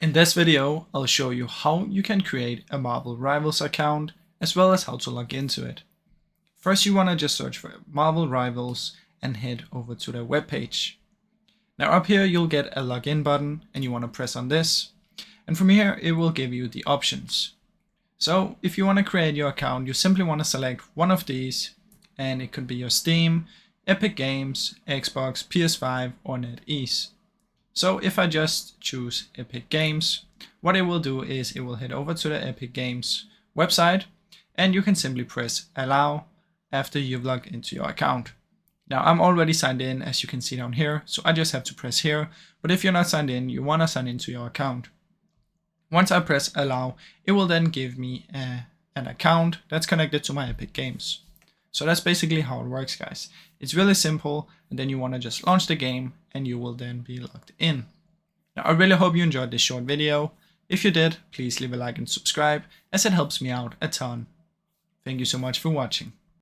In this video, I'll show you how you can create a Marvel Rivals account, as well as how to log into it. First, you want to just search for Marvel Rivals and head over to their webpage. Now up here, you'll get a login button and you want to press on this. And from here, it will give you the options. So if you want to create your account, you simply want to select one of these, and it could be your Steam, Epic Games, Xbox, PS5 or NetEase. So if I just choose Epic Games, what it will do is it will head over to the Epic Games website and you can simply press allow after you've logged into your account. Now I'm already signed in, as you can see down here, so I just have to press here. But if you're not signed in, you want to sign into your account. Once I press allow, it will then give me an account that's connected to my Epic Games. So that's basically how it works, guys. It's really simple, and then you want to just launch the game and you will then be logged in. Now I really hope you enjoyed this short video. If you did, please leave a like and subscribe, as it helps me out a ton. Thank you so much for watching.